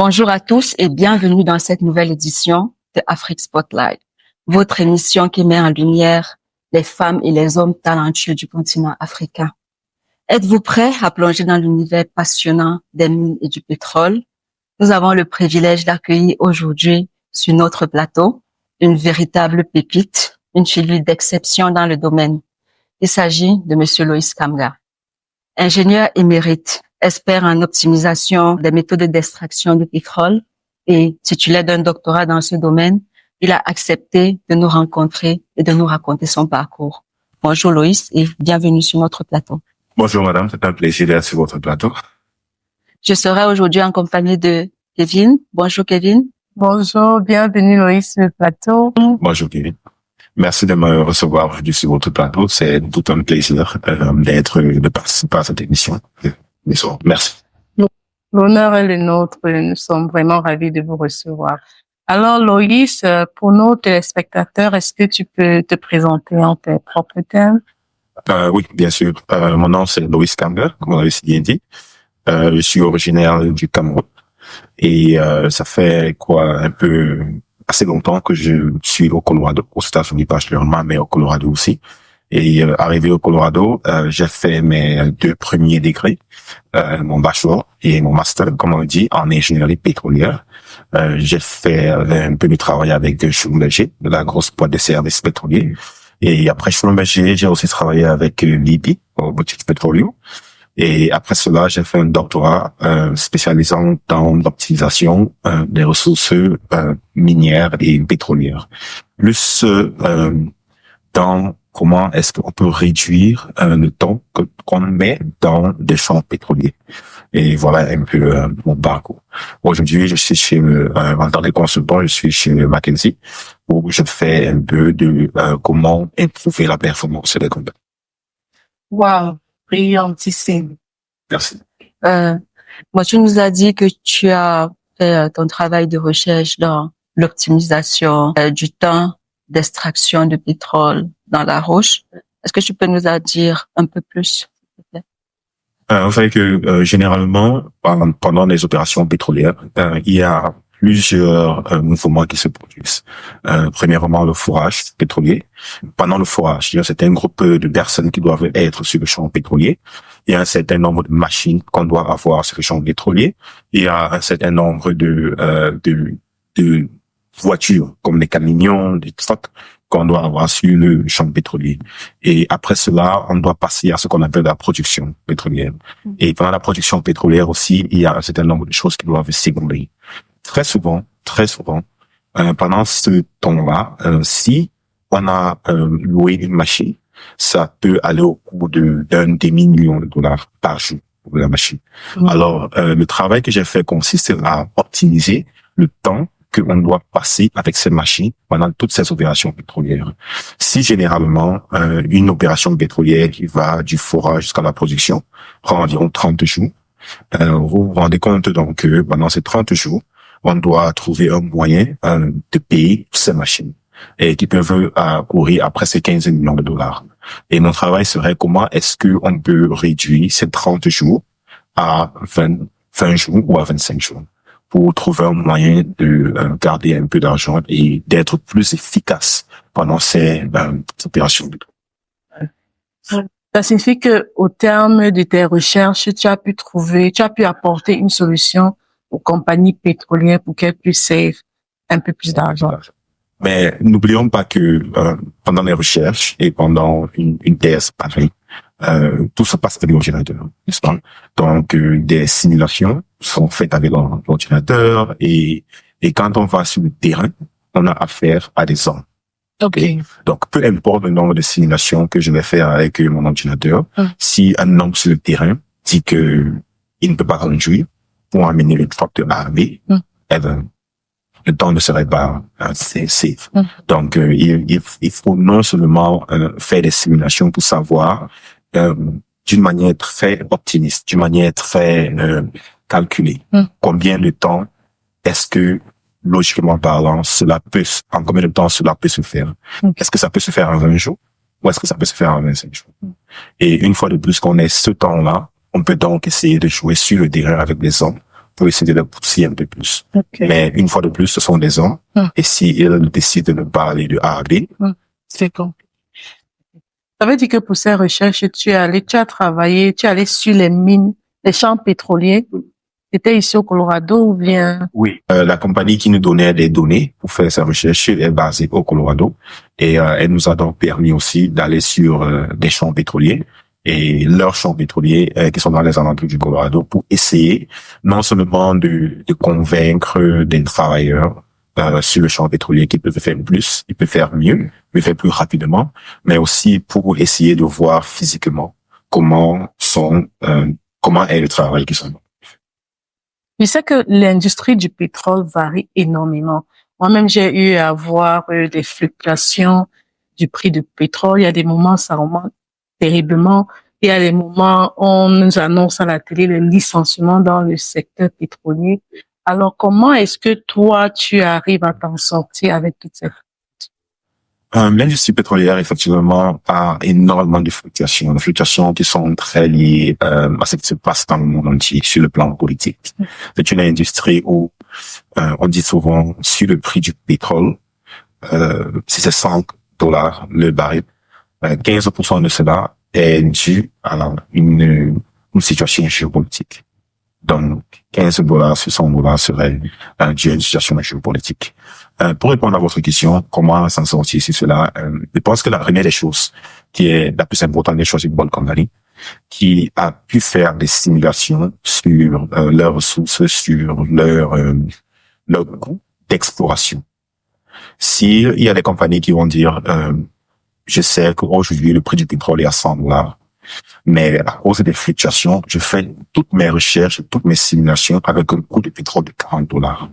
Bonjour à tous et bienvenue dans cette nouvelle édition de Afrique Spotlight, votre émission qui met en lumière les femmes et les hommes talentueux du continent africain. Êtes-vous prêts à plonger dans l'univers passionnant des mines et du pétrole? Nous avons le privilège d'accueillir aujourd'hui sur notre plateau une véritable pépite, une figure d'exception dans le domaine. Il s'agit de Monsieur Loïs Kamga. Ingénieur émérite, expert en optimisation des méthodes d'extraction du pétrole et titulaire d'un doctorat dans ce domaine, il a accepté de nous rencontrer et de nous raconter son parcours. Bonjour Loïs et bienvenue sur notre plateau. Bonjour madame, c'est un plaisir d'être sur votre plateau. Je serai aujourd'hui en compagnie de Kevin. Bonjour Kevin. Bonjour, bienvenue Loïs sur le plateau. Bonjour Kevin. Merci de me recevoir aujourd'hui sur votre plateau. C'est tout un plaisir de participer à cette émission. Merci. L'honneur est le nôtre. Nous sommes vraiment ravis de vous recevoir. Alors Loïs, pour nos téléspectateurs, est-ce que tu peux te présenter en tes propres termes? Oui, bien sûr. Mon nom c'est Loïs Kamga, comme on l'avait si dit. Je suis originaire du Cameroun et ça fait assez longtemps que je suis au Colorado, aux États-Unis particulièrement, mais au Colorado aussi. Et arrivé au Colorado, j'ai fait mes 2 premiers degrés, mon bachelor et mon master, comme on dit, en ingénierie pétrolière. J'ai fait un peu de travail avec Schlumberger, de la grosse boîte de services pétroliers. Et après Schlumberger, j'ai aussi travaillé avec Libby, au British Petroleum. Et après cela, j'ai fait un doctorat spécialisant dans l'optimisation des ressources minières et pétrolières. Plus dans comment est-ce qu'on peut réduire le temps qu'on met dans des champs pétroliers. Et voilà un peu mon parcours. Aujourd'hui, je suis en tant que consultant, je suis chez McKinsey, où je fais un peu de comment improver la performance des compagnies. Wow, brillantissime. Merci. Moi, tu nous as dit que tu as fait ton travail de recherche dans l'optimisation du temps d'extraction de pétrole dans la roche. Est-ce que tu peux nous en dire un peu plus, s'il te plaît? Vous savez que généralement, pendant les opérations pétrolières, il y a plusieurs mouvements qui se produisent. Premièrement, le forage pétrolier. Pendant le forage, il y a un certain groupe de personnes qui doivent être sur le champ pétrolier. Il y a un certain nombre de machines qu'on doit avoir sur le champ pétrolier. Il y a un certain nombre de voitures, comme les camions, des trucks, qu'on doit avoir sur le champ pétrolier. Et après cela, on doit passer à ce qu'on appelle la production pétrolière. Et pendant la production pétrolière aussi, il y a un certain nombre de choses qui doivent s'écouler. Très souvent, pendant ce temps-là, si on a loué une machine, ça peut aller au coût d'un demi-million de dollars par jour pour la machine. Alors, le travail que j'ai fait consiste à optimiser le temps qu'on doit passer avec ces machines pendant toutes ces opérations pétrolières. Si généralement, une opération pétrolière qui va du forage jusqu'à la production prend environ 30 jours, vous vous rendez compte donc que pendant ces 30 jours, on doit trouver un moyen de payer ces machines et qui peuvent courir à presque 15 millions de dollars. Et mon travail serait comment est-ce qu'on peut réduire ces 30 jours à 20 jours ou à 25 jours pour trouver un moyen de garder un peu d'argent et d'être plus efficace pendant ces opérations. Ça signifie que, au terme de tes recherches, tu as pu apporter une solution aux compagnies pétrolières pour qu'elles puissent save un peu plus d'argent. Mais n'oublions pas que pendant les recherches et pendant une thèse pareille, tout se passe avec l'ordinateur, n'est-ce pas? Donc, des simulations sont faites avec l'ordinateur et quand on va sur le terrain, on a affaire à des hommes. Okay. Donc, peu importe le nombre de simulations que je vais faire avec mon ordinateur, si un homme sur le terrain dit que il ne peut pas conduire pour amener le tracteur à l'armée, eh ben, le temps ne serait pas safe. Donc, il faut non seulement faire des simulations pour savoir d'une manière très optimiste, d'une manière très calculée, combien de temps est-ce que, logiquement parlant, en combien de temps cela peut se faire? Est-ce que ça peut se faire en 20 jours ou est-ce que ça peut se faire en 25 jours? Et une fois de plus qu'on ait ce temps-là, on peut donc essayer de jouer sur le terrain avec les hommes pour essayer de les pousser un peu plus. Okay. Mais une fois de plus, ce sont des hommes. Et s'ils décident de ne pas aller de A à B, c'est compliqué. Ça veut dire que pour ces recherches, tu as travaillé, tu es allé sur les mines, les champs pétroliers. C'était ici au Colorado ou bien? Oui. La compagnie qui nous donnait des données pour faire sa recherche est basée au Colorado. Et elle nous a donc permis aussi d'aller sur des champs pétroliers et leurs champs pétroliers qui sont dans les alentours du Colorado pour essayer non seulement de convaincre des travailleurs sur le champ pétrolier qu'ils peuvent faire plus, ils peuvent faire mieux, ils peuvent faire plus rapidement, mais aussi pour essayer de voir physiquement comment est le travail qu'ils sont. Je sais que l'industrie du pétrole varie énormément. Moi-même, j'ai eu à voir des fluctuations du prix du pétrole. Il y a des moments, ça remonte terriblement. Il y a des moments, on nous annonce à la télé le licenciement dans le secteur pétrolier. Alors, comment est-ce que toi, tu arrives à t'en sortir avec toutes ces L'industrie pétrolière, effectivement, a énormément de fluctuations. Des fluctuations qui sont très liées à ce qui se passe dans le monde entier sur le plan politique. C'est une industrie où on dit souvent sur le prix du pétrole, si c'est $100 le baril, 15% de cela est dû à une situation géopolitique. Donc, $15 sur $100 serait dû à une situation géopolitique. Pour répondre à votre question, comment s'en sortir sur cela, je pense que la première des choses, qui est la plus importante des choses, une bonne compagnie, qui a pu faire des simulations sur leurs ressources, sur leur coût d'exploration. S'il y a des compagnies qui vont dire, je sais qu'aujourd'hui le prix du pétrole est à $100, mais à cause des fluctuations, je fais toutes mes recherches, toutes mes simulations avec un coût de pétrole de $40.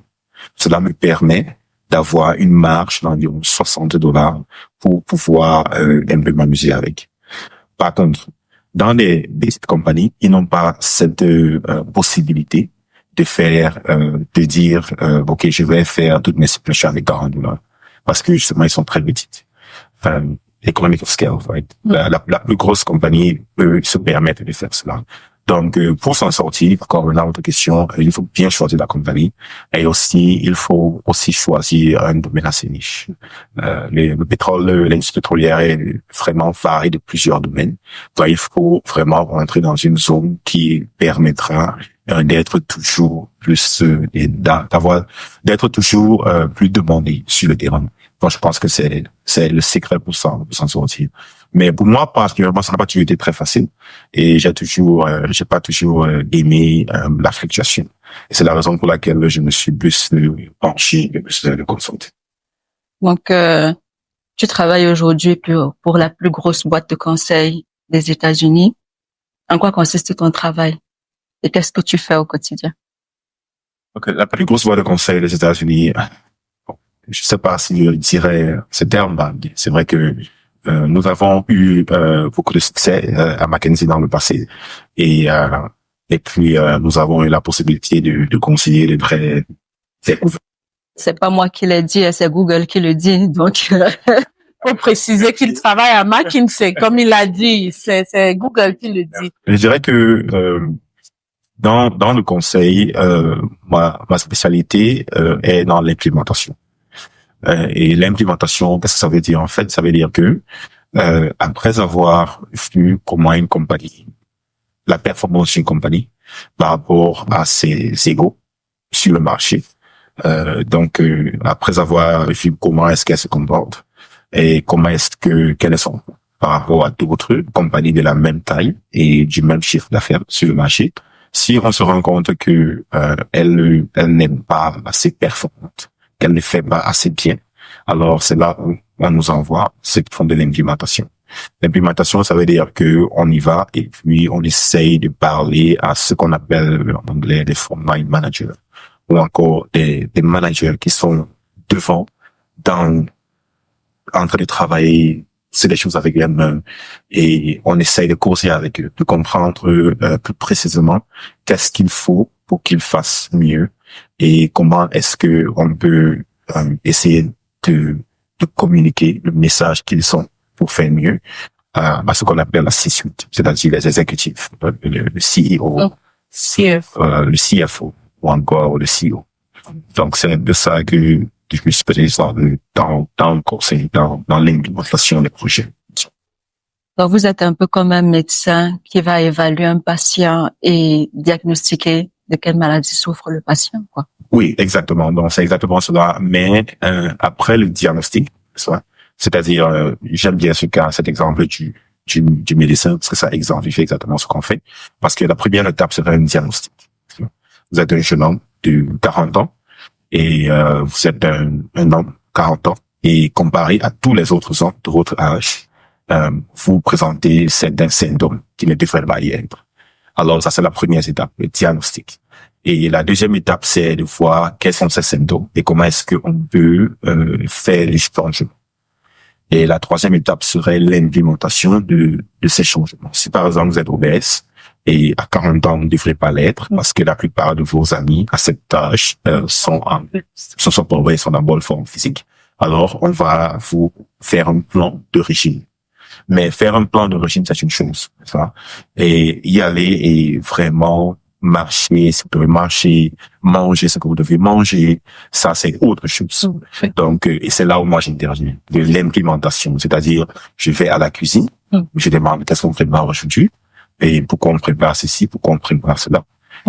Cela me permet d'avoir une marge d'environ $60 pour pouvoir un peu m'amuser avec. Par contre, dans les petites compagnies, ils n'ont pas cette possibilité de faire, de dire, ok, je vais faire toutes mes simulations avec $40, parce que justement ils sont très petites. Economic of scale, right? La plus grosse compagnie peut se permettre de faire cela. Donc, pour s'en sortir, encore une autre question, il faut bien choisir la compagnie et aussi, il faut aussi choisir un domaine assez niche. Le pétrole, l'industrie pétrolière est vraiment variée de plusieurs domaines. Donc, il faut vraiment rentrer dans une zone qui permettra d'être toujours plus, d'être toujours plus demandé sur le terrain. Donc, je pense que c'est le secret pour s'en sortir. Mais pour moi, particulièrement, ça n'a pas toujours été très facile. Et j'ai pas toujours aimé la fluctuation. Et c'est la raison pour laquelle je me suis plus penché sur le consulting. Donc, tu travailles aujourd'hui pour la plus grosse boîte de conseil des États-Unis. En quoi consiste ton travail? Et qu'est-ce que tu fais au quotidien? Okay, la plus grosse boîte de conseil des États-Unis, je sais pas si je dirais ce terme, c'est vrai que nous avons eu beaucoup de succès à McKinsey dans le passé et puis nous avons eu la possibilité de conseiller les vrais. C'est pas moi qui l'ai dit, c'est Google qui le dit, donc. Faut préciser qu'il travaille à McKinsey, comme il l'a dit, c'est Google qui le dit. Je dirais que dans le conseil, ma spécialité est dans l'implémentation. Et l'implémentation, qu'est-ce que ça veut dire? En fait, ça veut dire que après avoir vu comment une compagnie, la performance d'une compagnie par rapport à ses égaux sur le marché, donc après avoir vu comment est-ce qu'elle se comporte et comment quelles sont par rapport à d'autres compagnies de la même taille et du même chiffre d'affaires sur le marché, si on se rend compte que elle n'est pas assez performante, qu'elle ne fait pas assez bien, alors c'est là où on nous envoie ceux qui font de l'implémentation. L'implémentation, ça veut dire que on y va et puis on essaye de parler à ce qu'on appelle en anglais des frontline managers ou encore des managers qui sont devant en train de travailler sur des choses avec les mains et on essaye de causer avec eux, de comprendre plus précisément qu'est-ce qu'il faut pour qu'ils fassent mieux et comment est-ce que on peut essayer de communiquer le message qu'ils sont pour faire mieux à ce qu'on appelle la C-suite, c'est-à-dire les exécutifs, le CEO, le CFO ou encore le CEO. Donc, c'est de ça que je me spécialise dans le conseil, dans l'implémentation des projets. Donc, vous êtes un peu comme un médecin qui va évaluer un patient et diagnostiquer de quelle maladie souffre le patient, quoi. Oui, exactement. Donc, c'est exactement cela. Mais après le diagnostic, c'est-à-dire, j'aime bien cet exemple du médecin, parce que ça exemplifie exactement ce qu'on fait. Parce que la première étape serait un diagnostic. Vous êtes un jeune homme de 40 ans et vous êtes un homme 40 ans et comparé à tous les autres hommes de votre âge, vous présentez certains symptômes qui ne devraient pas y être. Alors, ça, c'est la première étape, le diagnostic. Et la deuxième étape, c'est de voir quels sont ces symptômes et comment est-ce qu'on peut faire les changements. Et la troisième étape serait l'implémentation de ces changements. Si par exemple vous êtes obèse et à 40 ans vous ne devrez pas l'être parce que la plupart de vos amis à cet âge sont pas obèses, sont en bonne forme physique, alors on va vous faire un plan de régime. Mais faire un plan de régime, c'est une chose, ça. Et y aller et vraiment marcher, si vous devez marcher, manger ce que vous devez manger, ça c'est autre chose. Donc, et c'est là où moi j'interviens, de l'implémentation, c'est-à-dire je vais à la cuisine, je demande qu'est-ce qu'on prépare aujourd'hui, et pourquoi on prépare ceci, pourquoi on prépare cela.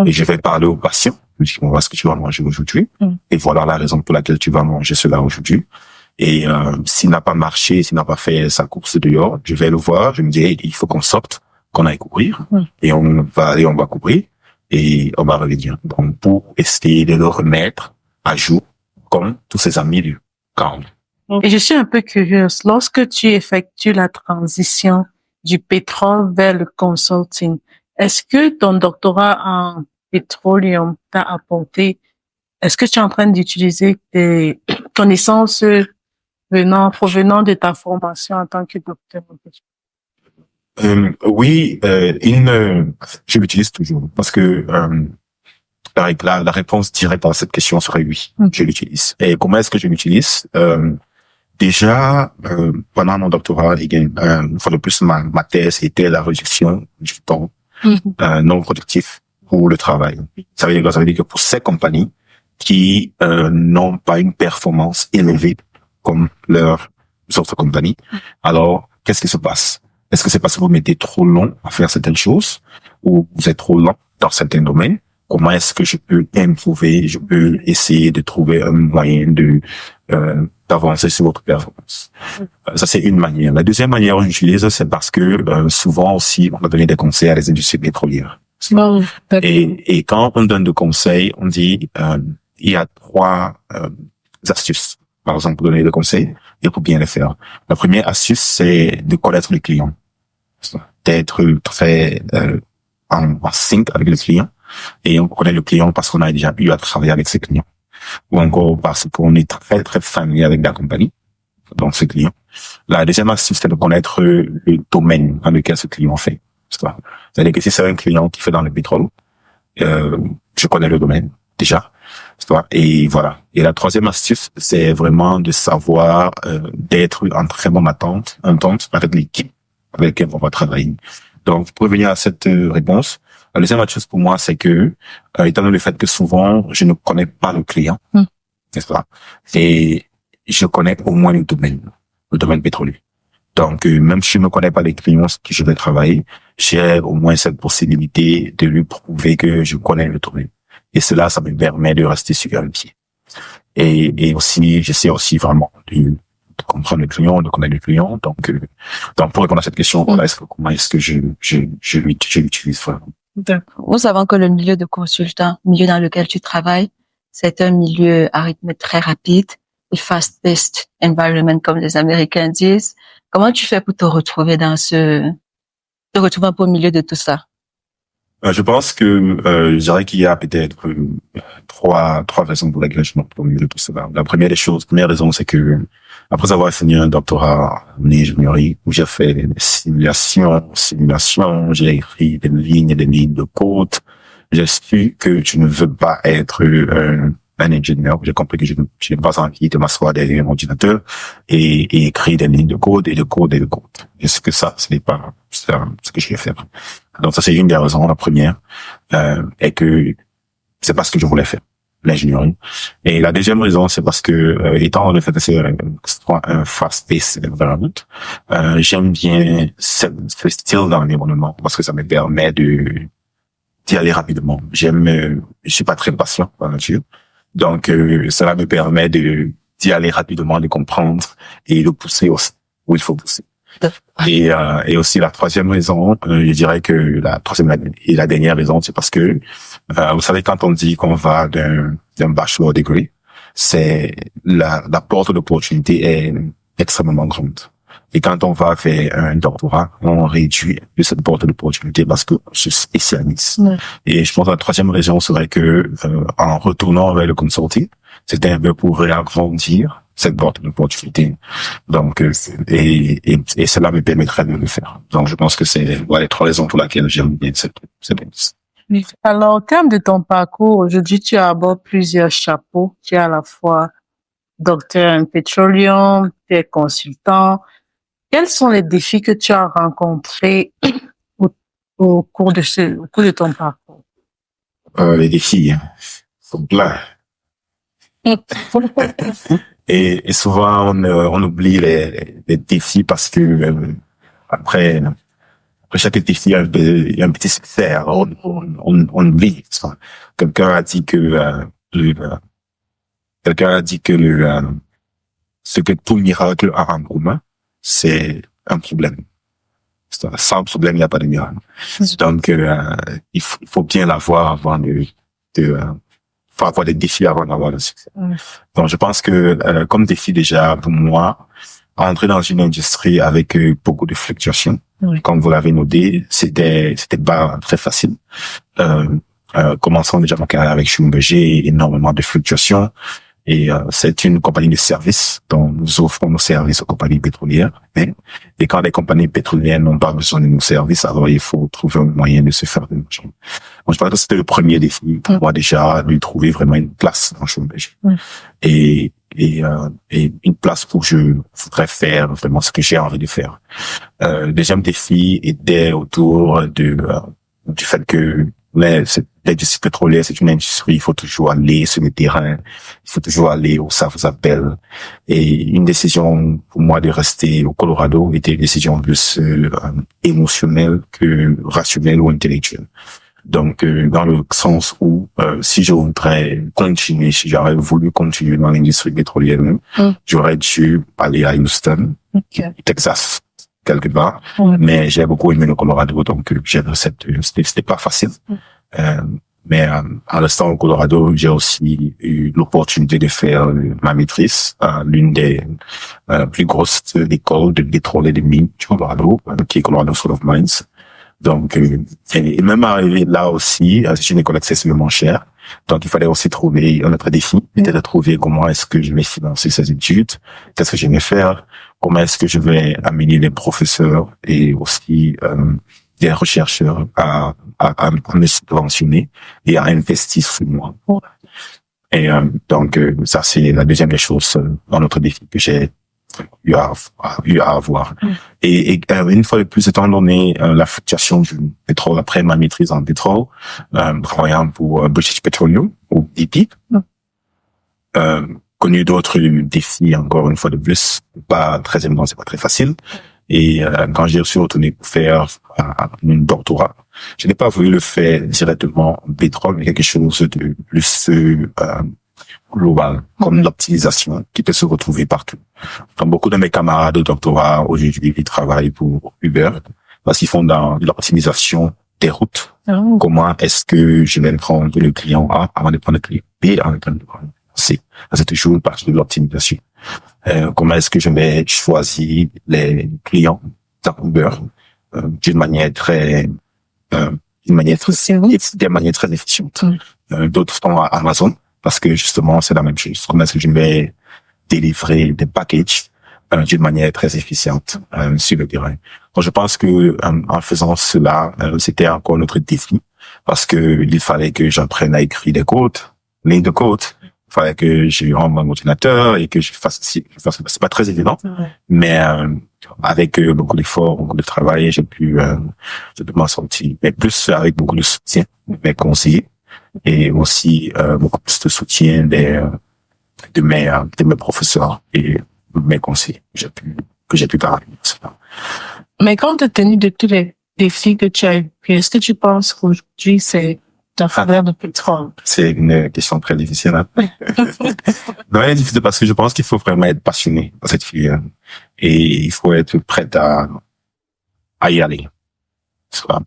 Et je vais parler au patient, je dis voilà ce que tu vas manger aujourd'hui, et voilà la raison pour laquelle tu vas manger cela aujourd'hui. Et s'il n'a pas marché, s'il n'a pas fait sa course dehors, je vais le voir, je me dis il faut qu'on sorte, qu'on aille courir, et on va courir. Et on va revenir. Donc, pour essayer de le remettre à jour, comme tous ses amis du camp. Et je suis un peu curieuse. Lorsque tu effectues la transition du pétrole vers le consulting, est-ce que ton doctorat en pétroleum t'a apporté, est-ce que tu es en train d'utiliser des connaissances provenant de ta formation en tant que docteur en pétrole? Oui, je l'utilise toujours parce que la réponse directe à cette question serait oui, je l'utilise. Et comment est-ce que je l'utilise? Déjà, pendant mon doctorat, une fois de plus, ma thèse était la réduction du temps non productif pour le travail. Ça veut dire que pour ces compagnies qui n'ont pas une performance élevée comme leurs autres compagnies, alors qu'est-ce qui se passe? Est-ce que c'est parce que vous mettez trop long à faire certaines choses ou vous êtes trop lent dans certains domaines? Comment est-ce que je peux improver? Je peux essayer de trouver un moyen d'avancer sur votre performance. Ça, c'est une manière. La deuxième manière que j'utilise, c'est parce que souvent aussi, on va donner des conseils à les industries pétrolières. Et quand on donne des conseils, on dit il y a 3 astuces. Par exemple, pour donner des conseils et pour bien les faire. La première astuce, c'est de connaître le client. D'être très en sync avec le client. Et on connaît le client parce qu'on a déjà eu à travailler avec ses clients. Ou encore parce qu'on est très, très familier avec la compagnie, donc ce client. La deuxième astuce, c'est de connaître le domaine dans lequel ce client fait. C'est-à-dire que si c'est un client qui fait dans le pétrole, je connais le domaine déjà. Et voilà. Et la troisième astuce, c'est vraiment de savoir d'être en très bonne entente avec l'équipe avec laquelle on va travailler. Donc, pour revenir à cette réponse, la deuxième astuce pour moi, c'est que, étant donné le fait que souvent, je ne connais pas le client, n'est-ce pas? Et je connais au moins le domaine pétrolier. Donc, même si je ne connais pas les clients qui je vais travailler, j'ai au moins cette possibilité de lui prouver que je connais le domaine. Et cela, ça me permet de rester sur un pied. Et aussi, j'essaie aussi vraiment de comprendre le client, de connaître le client. Donc pour répondre à cette question, voilà, comment est-ce que je l'utilise vraiment. Nous savons que le milieu de consultant, milieu dans lequel tu travailles, c'est un milieu à rythme très rapide, et fast-paced environment, comme les Américains disent. Comment tu fais pour te retrouver un peu au milieu de tout ça? Je pense que je dirais qu'il y a peut-être trois raisons pour lesquelles je me retrouve au milieu de tout cela. La première raison, c'est que après avoir fini un doctorat en ingénierie où j'ai fait des simulations, j'ai écrit des lignes de code, j'ai su que je ne veux pas être un ingénieur. J'ai compris que je n'ai pas envie de m'asseoir derrière un ordinateur et écrire des lignes de code et de code. Je sais que ça, ce n'est pas ce que je vais faire. Donc ça, c'est une des raisons. La première est que c'est pas ce que je voulais faire, l'ingénierie. Et la deuxième raison, c'est parce que, étant le fait que c'est un fast-paced environment, j'aime bien ce style d'environnement parce que ça me permet d'y aller rapidement. Je suis pas très patient par nature. Donc, cela me permet d'y aller rapidement, de comprendre et de pousser aussi où il faut pousser. Et aussi la troisième raison, je dirais que la troisième et la dernière raison, c'est parce que vous savez, quand on dit qu'on va d'un bachelor degree, c'est la porte d'opportunité est extrêmement grande. Et quand on va vers un doctorat, on réduit de cette porte d'opportunité parce qu'on se spécialise. Ouais. Et je pense que la troisième raison serait que en retournant vers le consulting, c'était un peu pour réagrandir cette porte d'opportunité. Donc, et cela me permettrait de le faire. Donc, je pense que c'est les trois raisons pour lesquelles j'aime bien cette industrie. Alors, en termes de ton parcours, aujourd'hui, tu abordes plusieurs chapeaux. Tu es à la fois docteur en petroleum, tu es consultant. Quels sont les défis que tu as rencontrés au cours de ton parcours? Les défis sont plein. Et souvent, on oublie les défis parce que après chaque défi, il y a un petit succès. On oublie ça. Quelqu'un a dit que ce que tout miracle a en commun, c'est un problème. Sans problème, il n'y a pas de miracle. Donc, il faut bien l'avoir avant faut avoir des défis avant d'avoir le succès. Donc, je pense que, comme défi déjà, pour moi, entrer dans une industrie avec beaucoup de fluctuations, comme vous l'avez noté, c'était pas très facile. Commençons déjà ma carrière avec Schlumberger, énormément de fluctuations. Et c'est une compagnie de services dont nous offrons nos services aux compagnies pétrolières. Et quand les compagnies pétrolières n'ont pas besoin de nos services, alors il faut trouver un moyen de se faire de l'argent. Donc, je pense que c'était le premier défi pour moi déjà, de trouver vraiment une place dans Schlumberger. Et une place où je voudrais faire vraiment ce que j'ai envie de faire. Le deuxième défi était autour du fait que l'industrie pétrolière, c'est une industrie, il faut toujours aller sur le terrain, il faut toujours aller où ça vous appelle. Et une décision pour moi de rester au Colorado était une décision plus émotionnelle que rationnelle ou intellectuelle. Donc, dans le sens où si je voudrais continuer, si j'aurais voulu continuer dans l'industrie pétrolière, j'aurais dû aller à Houston, Texas, quelque part. Mais j'ai beaucoup aimé le Colorado, donc c'était pas facile. Mais à l'instant au Colorado, j'ai aussi eu l'opportunité de faire ma maîtrise à l'une des plus grosses écoles de pétrole et de mines du Colorado, qui est Colorado School of Mines. Donc, et même arrivé là aussi, c'est une école excessivement chère. Donc, il fallait aussi trouver un autre défi, c'était de trouver comment est-ce que je vais financer ces études, qu'est-ce que je vais faire, comment est-ce que je vais amener les professeurs et aussi des chercheurs à me subventionner et à investir sur moi. Et donc, ça, c'est la deuxième des choses dans notre défi que j'ai eu à avoir. Et une fois de plus, étant donné la fluctuation du pétrole après ma maîtrise en pétrole, travaillant pour British Petroleum ou BP, connu d'autres défis encore une fois de plus, pas très évident, c'est pas très facile. Et quand j'ai suis retourné pour faire un doctorat, je n'ai pas voulu le faire directement en pétrole, mais quelque chose de plus global, comme l'optimisation qui peut se retrouver partout. Donc, beaucoup de mes camarades de doctorat aujourd'hui, ils travaillent pour Uber parce qu'ils font dans l'optimisation des routes. Comment est-ce que je vais prendre le client A avant de prendre le client B avant de prendre le client C? C'est toujours une partie de l'optimisation. Comment est-ce que je vais choisir les clients dans Uber d'une manière très efficiente. D'autres sont à Amazon parce que justement c'est la même chose. Comment est-ce que je vais délivrer des packages d'une manière très efficiente sur le terrain. Donc je pense que en faisant cela, c'était encore notre défi parce que il fallait que j'apprenne à écrire des lignes de code. Il fallait que je rentre mon ordinateur et que je fasse c'est pas très évident, mais avec beaucoup d'efforts, beaucoup de travail, j'ai pu m'en sortir. Mais plus avec beaucoup de soutien de mes conseillers et aussi beaucoup plus de soutien de mes professeurs et mes conseils que j'ai pu parler. Mais compte tenu de tous les défis que tu as eu, est-ce que tu penses qu'aujourd'hui, c'est ta faveur de pétrole? C'est une question très difficile. Hein? Non, elle est difficile parce que je pense qu'il faut vraiment être passionné dans cette filière et il faut être prêt à y aller. À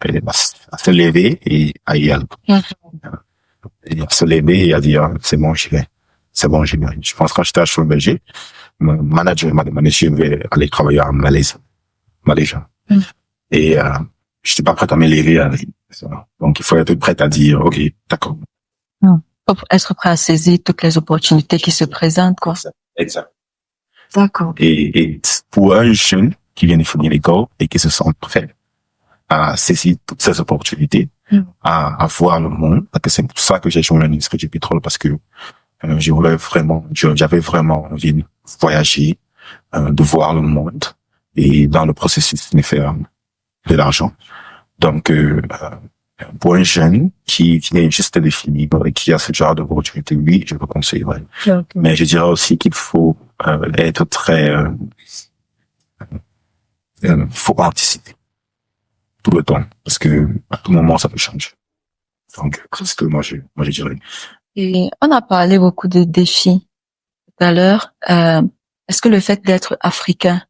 se lever et à y aller. Et à se lever et à dire, c'est bon, j'y vais. C'est bon, j'y vais. Je pense que quand j'étais à Schlumberger, mon manager m'a demandé si je vais aller travailler en Malaisie. Et je n'étais pas prêt à me lever à aller. Donc, il faut être prêt à dire, OK, d'accord. Faut être prêt à saisir toutes les opportunités qui se présentent, quoi. Exact. D'accord. Et pour un jeune qui vient de finir l'école et qui se sent prêt à saisir toutes ces opportunités, à voir le monde, parce que c'est pour ça que j'ai joué l'industrie du pétrole, parce que j'avais vraiment envie de voyager, de voir le monde et dans le processus de faire de l'argent. Donc, pour un jeune qui est juste défini et qui a ce genre d'opportunité, oui, je le conseillerais. Okay. Mais je dirais aussi qu'il faut être très, faut anticiper tout le temps, parce que à tout moment ça peut changer. Donc, c'est ce que moi je dirais. Et on a parlé beaucoup de défis tout à l'heure. Est-ce que le fait d'être africain,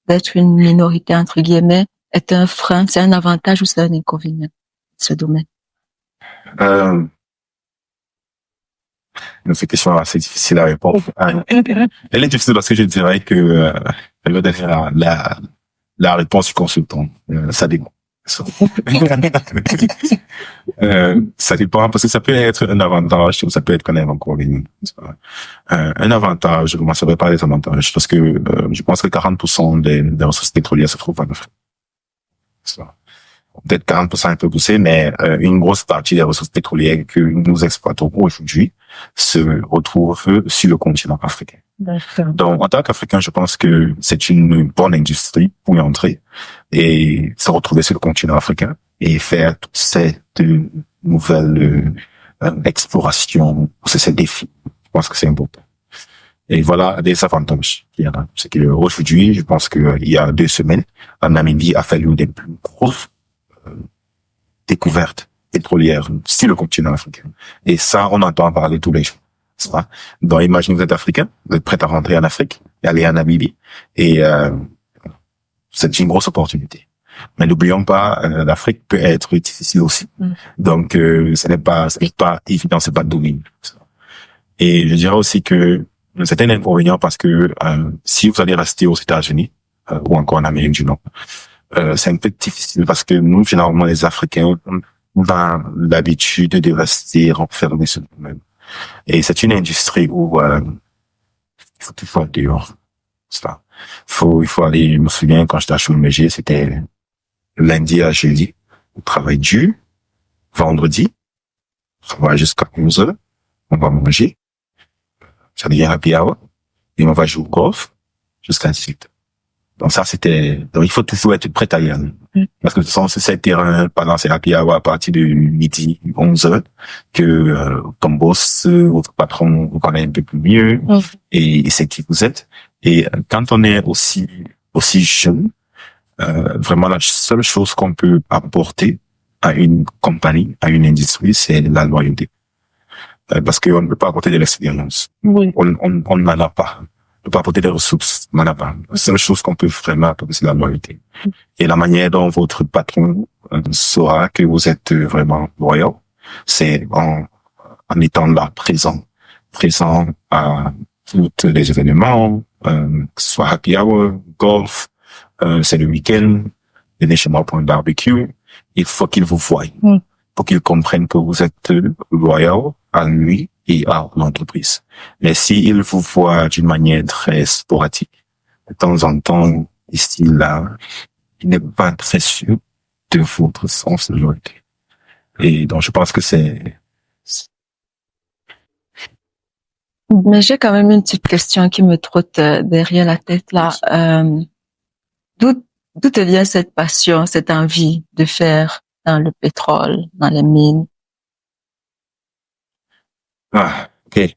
d'être une minorité entre guillemets, est un frein, c'est un avantage ou c'est un inconvénient, ce domaine? Cette question est assez difficile à répondre. Elle est difficile parce que je dirais que elle va donner la réponse du consultant. Ça dépend. Ça dépend parce que ça peut être un avantage ou ça peut être un inconvénient. Un avantage, je commencerai par les avantages parce que je pense que 40% des ressources pétrolières se trouvent en Afrique. Peut-être 40% un peu poussé, mais une grosse partie des ressources pétrolières que nous exploitons aujourd'hui se retrouvent sur le continent africain. Donc, en tant qu'Africain, je pense que c'est une bonne industrie pour y entrer et se retrouver sur le continent africain et faire toutes ces nouvelles explorations, ces défis. Je pense que c'est important. Et voilà des avantages qu'il y a. C'est que aujourd'hui, je pense qu'il y a 2 semaines, la Namibie a fait l'une des plus grosses découvertes pétrolières sur le continent africain. Et ça, on entend parler tous les jours. Ça. Donc, imaginez, vous êtes africain, vous êtes prêt à rentrer en Afrique et aller en Namibie. Et c'est une grosse opportunité. Mais n'oublions pas, l'Afrique peut être difficile aussi. Donc, ce n'est pas évident, c'est pas dominé. Et je dirais aussi que c'est un inconvénient parce que si vous allez rester aux États-Unis ou encore en Amérique du Nord, c'est un peu difficile parce que nous, généralement, les Africains, on a l'habitude de rester enfermés sur nous-mêmes. Et c'est une industrie où il faut toujours aller dehors. Ça. Il faut aller, je me souviens quand j'étais à Schlumberger, c'était lundi à jeudi, on travaille dur, vendredi, on travaille jusqu'à 11h, on va manger, ça devient happy hour, et on va jouer au golf jusqu'à 18h. Donc donc il faut toujours être prêt à y aller. Parce que ce sont ces terrains pendant ces happy hour à partir de midi, 11h, que comme boss, votre patron vous connaît un peu plus mieux, et c'est qui vous êtes. Et quand on est aussi jeune, vraiment la seule chose qu'on peut apporter à une compagnie, à une industrie, c'est la loyauté. Parce qu'on ne peut pas apporter de l'expérience. Oui. On n'en a pas. On ne peut pas apporter des ressources. On n'en a pas. La seule chose qu'on peut vraiment apporter, c'est la loyauté. Et la manière dont votre patron saura que vous êtes vraiment loyal, c'est en étant là, présent à tous les événements, que ce soit happy hour, golf, c'est le week-end, venez chez moi pour un barbecue. Il faut qu'il vous voie. Pour qu'il comprenne que vous êtes loyal à lui et à l'entreprise. Mais s'il vous voit d'une manière très sporadique, de temps en temps, ici, là, il n'est pas très sûr de votre sens de loyauté. Et donc, je pense que Mais j'ai quand même une petite question qui me trotte derrière la tête, là. D'où te vient cette passion, cette envie de faire dans le pétrole, dans les mines? Ok.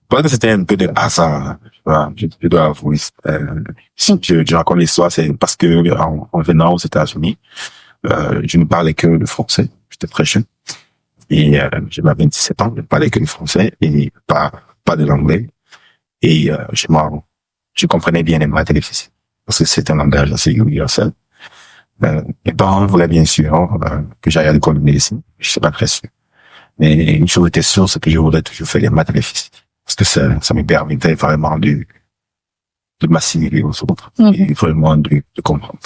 Parce que c'était un peu de hasard. Voilà, je dois avouer. Si je raconte l'histoire, c'est parce que en venant aux États-Unis, je ne parlais que le français. J'étais très jeune. Et j'avais 27 ans, je ne parlais que le français et pas de l'anglais. Et je comprenais bien les maths et les physiques. Parce que c'est un langage assez universel. Mes parents voulaient bien sûr que j'aille à l'école de médecine. Je sais pas très sûr. Mais une chose était sûre, c'est que je voudrais toujours faire les maths et les physiques. Parce que ça me permettait vraiment de m'assimiler aux autres. Et vraiment de comprendre.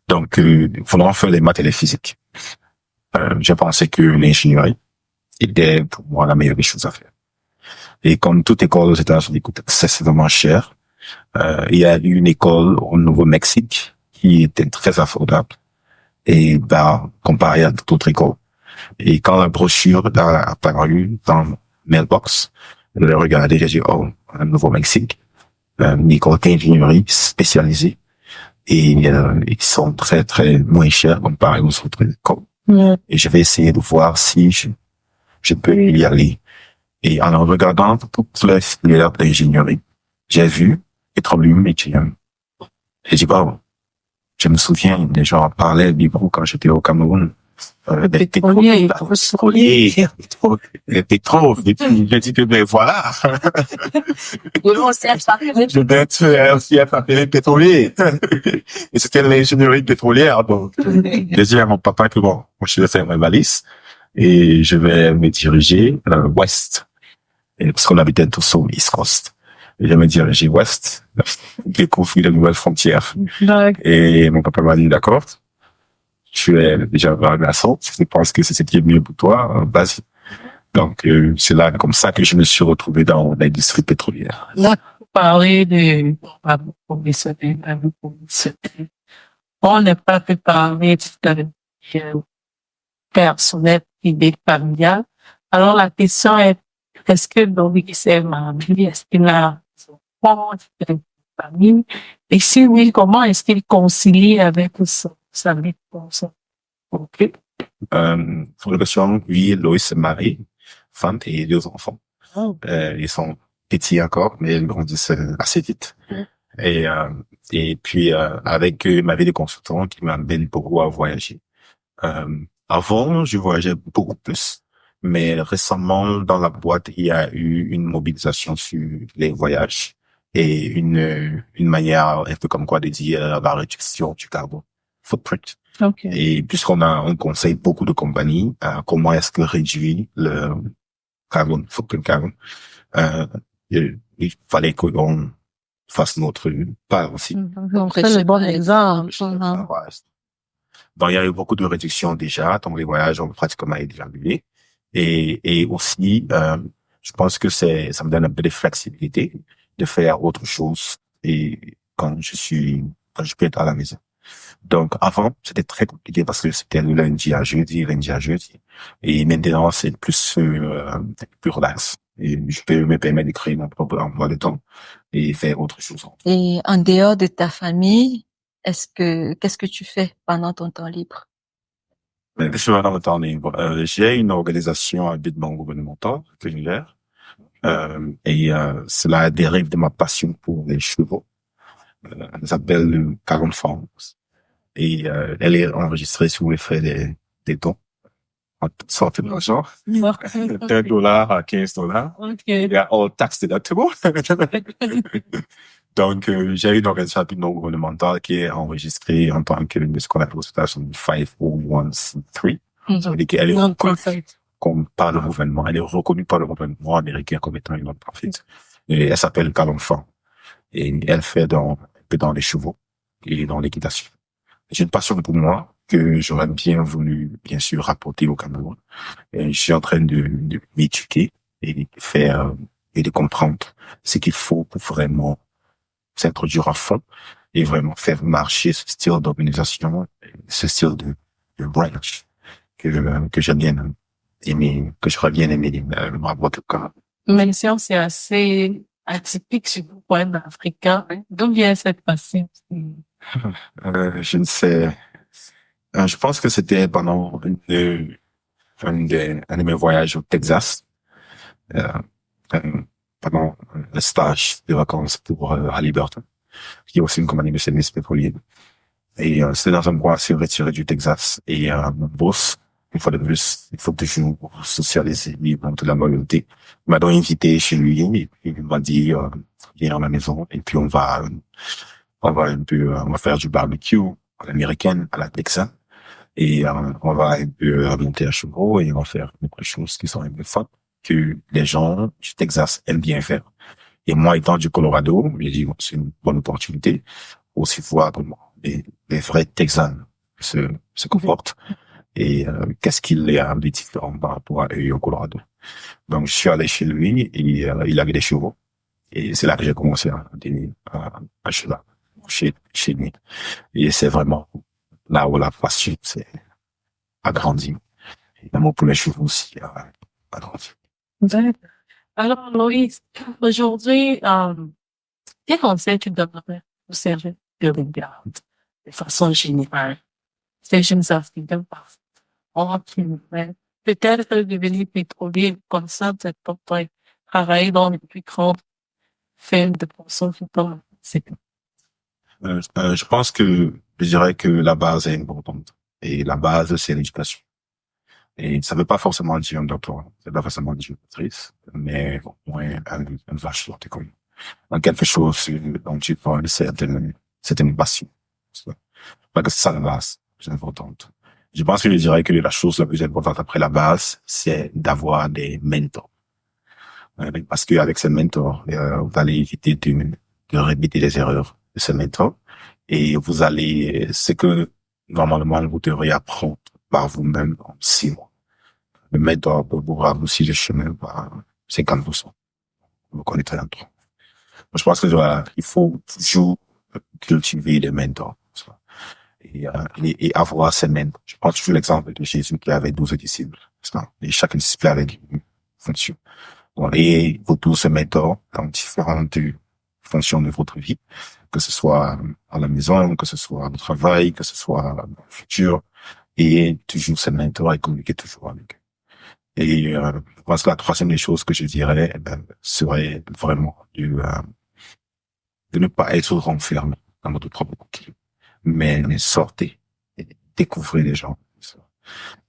Donc, voulant faire les maths et les physiques, j'ai pensé que l'ingénierie était pour moi la meilleure des choses à faire. Et comme toute école aux États-Unis coûte excessivement cher, il y a eu une école au Nouveau-Mexique qui était très affordable et comparé à toute autre école. Et quand la brochure a apparu dans Mailbox, je l'ai regardé, j'ai dit, oh, un Nouveau-Mexique, une école d'ingénierie spécialisée et ils sont très, très moins chers comparé aux autres écoles. Et je vais essayer de voir si je peux y aller. Et en regardant toutes les filières d'ingénierie, j'ai vu Petroleum Engineering. J'ai dit, bon, je me souviens, les gens en parlaient beaucoup quand j'étais au Cameroun. Des pétroliers. Les pétroles. Et puis, j'ai dit que, ben voilà. Je vais être appelé pétrolier. Et c'était l'ingénierie pétrolière, donc. J'ai dit à mon papa que bon, je vais faire ma valise et je vais me diriger, ouest. Et parce qu'on habitait tous au East Coast. Et je me dirigeais ouest, découvrir de nouvelles frontières. Et mon papa m'a dit, d'accord, tu es déjà un garçon, je pense que c'est ce qui est mieux pour toi, vas-y. Donc, c'est là, comme ça que je me suis retrouvé dans l'industrie pétrolière. Là, vous parlez de professionnel, on n'a pas pu parler de personnel, idée familiale. Alors, la question est-ce que Dominique s'est marié? Est-ce qu'il a son enfant? Est-ce qu'il a une famille? Et si oui, comment est-ce qu'il concilie avec sa vie de personne? Okay. Pour la question, oui, Loïs s'est marié, femme et 2 enfants. Ils sont petits encore, mais ils grandissent assez vite. Et puis, avec ma vie de consultant qui m'amène beaucoup à voyager. Avant, je voyageais beaucoup plus. Mais récemment, dans la boîte, il y a eu une mobilisation sur les voyages et une manière un peu comme quoi de dire la réduction du carbone footprint. Okay. Et on conseille beaucoup de compagnies comment est-ce que réduire le footprint. Il fallait qu'on fasse notre part aussi. Donc, c'est le bon exemple. Donc, il y a eu beaucoup de réductions déjà. Donc, les voyages ont pratiquement été annulés. Et aussi, je pense que ça me donne un peu de flexibilité de faire autre chose et quand je peux être à la maison. Donc, avant, c'était très compliqué parce que c'était le lundi à jeudi. Et maintenant, c'est plus relax. Et je peux me permettre de créer mon propre emploi de temps et faire autre chose. Et en dehors de ta famille, qu'est-ce que tu fais pendant ton temps libre? Je suis dans le temps libre. J'ai une organisation à but non gouvernemental que je gère. Et cela dérive de ma passion pour les chevaux. Elle s'appelle Caron Farms. Et elle est enregistrée sous les frais des dons en toutes sortes d'argent. $1 à $15. Okay. Il y a all tax deductible. Donc, j'ai une organisation à but non gouvernemental qui est enregistrée en tant que ce qu'on appelle aux États-Unis 501c3. Elle est reconnue par le gouvernement. Elle est reconnue par le gouvernement américain comme étant une non-profit. Et elle s'appelle Caron Farms. Et elle fait un peu dans les chevaux et dans l'équitation. J'ai une passion pour moi que j'aurais bien voulu, bien sûr, rapporter au Cameroun. Et je suis en train de m'éduquer et de comprendre ce qu'il faut pour vraiment s'introduire à fond et vraiment faire marcher ce style d'organisation, ce style de branch que j'aime bien aimer, que j'aurais bien aimé rapporter au Cameroun. Mais c'est assez atypique sur le point africain. D'où vient cette passion? Je ne sais. Je pense que c'était pendant un de mes voyages au Texas, euh, pendant un stage de vacances pour Halliburton, qui est aussi une compagnie de services pétroliers. Et c'était dans un endroit assez retiré du Texas. Et mon boss, une fois de plus, il faut toujours socialiser, lui montrer de la loyauté. Il m'a donc invité chez lui et puis il m'a dit viens à la maison et puis on va un peu on va faire du barbecue à l'américaine, à la texane. Et on va un peu monter à chevaux et on va faire des choses qui sont un peu fun que les gens du Texas aiment bien faire. Et moi, étant du Colorado, j'ai dit, bon, c'est une bonne opportunité pour aussi voir comment les vrais Texans se comportent et qu'est-ce qu'il y a de différent par rapport à eux au Colorado. Donc, je suis allé chez lui et il avait des chevaux. Et c'est là que j'ai commencé à donner à cheval chez lui. Et c'est vraiment là où la passion s'est agrandie. Et l'amour pour les chevaux aussi a grandi. D'accord. Alors, Loïs, aujourd'hui, quel conseil tu donnerais au service de l'Olympiade de façon générale? Ces jeunes Africains parfois ont peut-être devenir pétrolier comme ça, peut-être pas travailler dans les plus grandes fermes de production pétrole. Je pense que je dirais que la base est importante. Et la base, c'est l'éducation. Et ça veut pas forcément dire un doctorat, ça veut pas forcément dire une maîtrise, mais au moins un vachement comme dans quelque chose dont tu parles, c'est une passion. Parce que c'est ça la base, c'est importante. Je pense que je dirais que la chose la plus importante après la base, c'est d'avoir des mentors. Parce qu'avec ces mentors, vous allez éviter de répéter les erreurs de ces mentors et vous allez, ce que normalement vous devriez apprendre par vous-même en 6 mois. Le mentor peut vous raccourcir le chemin par 50%. Vous connaissez un truc. Je pense que voilà, il faut toujours cultiver des mentors. Et avoir ces mentors. Je prends toujours l'exemple de Jésus qui avait 12 disciples. Et chaque disciple avait une fonction. Et vous tous ces mentors dans différentes fonctions de votre vie, que ce soit à la maison, que ce soit au travail, que ce soit dans le futur, et toujours ces mentors et communiquer toujours avec eux. Et je pense que la troisième des choses que je dirais serait vraiment de ne pas être renfermé dans votre propre coquille, mais sortez et découvrez les gens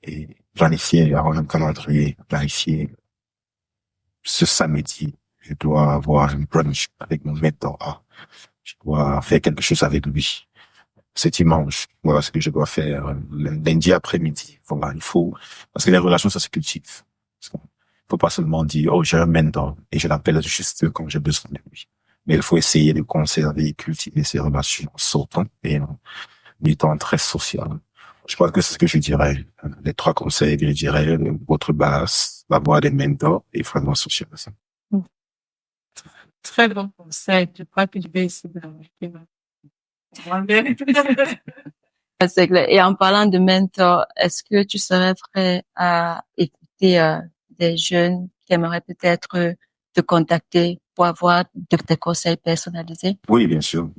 et planifier, avoir un calendrier, planifier ce samedi, je dois avoir un brunch avec mon mentor A. Je dois faire quelque chose avec lui. Ce dimanche, voilà ce que je dois faire. Lundi après-midi, voilà, il faut, parce que les relations, ça se cultive. Il faut pas seulement dire, oh, j'ai un mentor et je l'appelle juste quand j'ai besoin de lui. Mais il faut essayer de conserver et cultiver ces relations en sortant et en étant très social. Je pense que c'est ce que je dirais. Les 3 conseils que je dirais, votre base, d'avoir des mentors et vraiment social. Très bon conseil. Je crois que je vais essayer d'appliquer. C'est clair. Et en parlant de mentor, est-ce que tu serais prêt à écouter des jeunes qui aimeraient peut-être te contacter pour avoir de tes conseils personnalisés? Oui, bien sûr.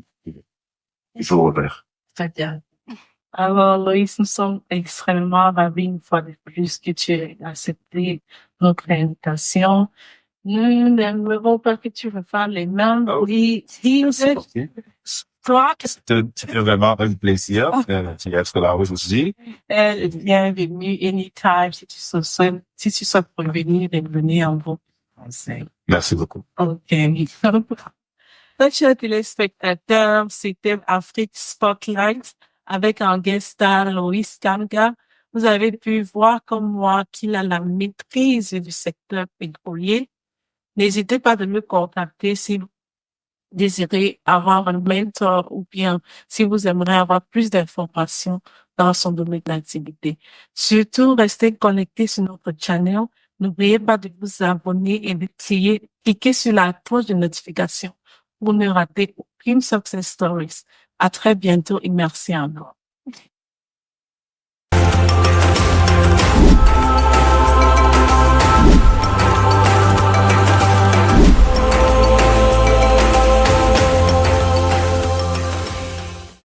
Toujours ouvert. Très bien. Alors, Loïs, nous sommes extrêmement ravis une fois de plus que tu aies accepté notre invitation. Nous n'aimerons pas que tu refasses les mêmes. Oui, toi, C'était vraiment un plaisir d'y être là aujourd'hui. bienvenue anytime si tu souhaites revenir en vos conseils. Merci beaucoup. OK. Donc, chers téléspectateurs, c'était Afrique Spotlight avec un guest star, Loïs Kanga. Vous avez pu voir comme moi qu'il a la maîtrise du secteur pétrolier. N'hésitez pas de me contacter si vous désirez avoir un mentor ou bien si vous aimeriez avoir plus d'informations dans son domaine d'activité. Surtout, restez connectés sur notre channel. N'oubliez pas de vous abonner et de cliquer sur la cloche de notification pour ne rater aucune success stories. À très bientôt et merci à vous.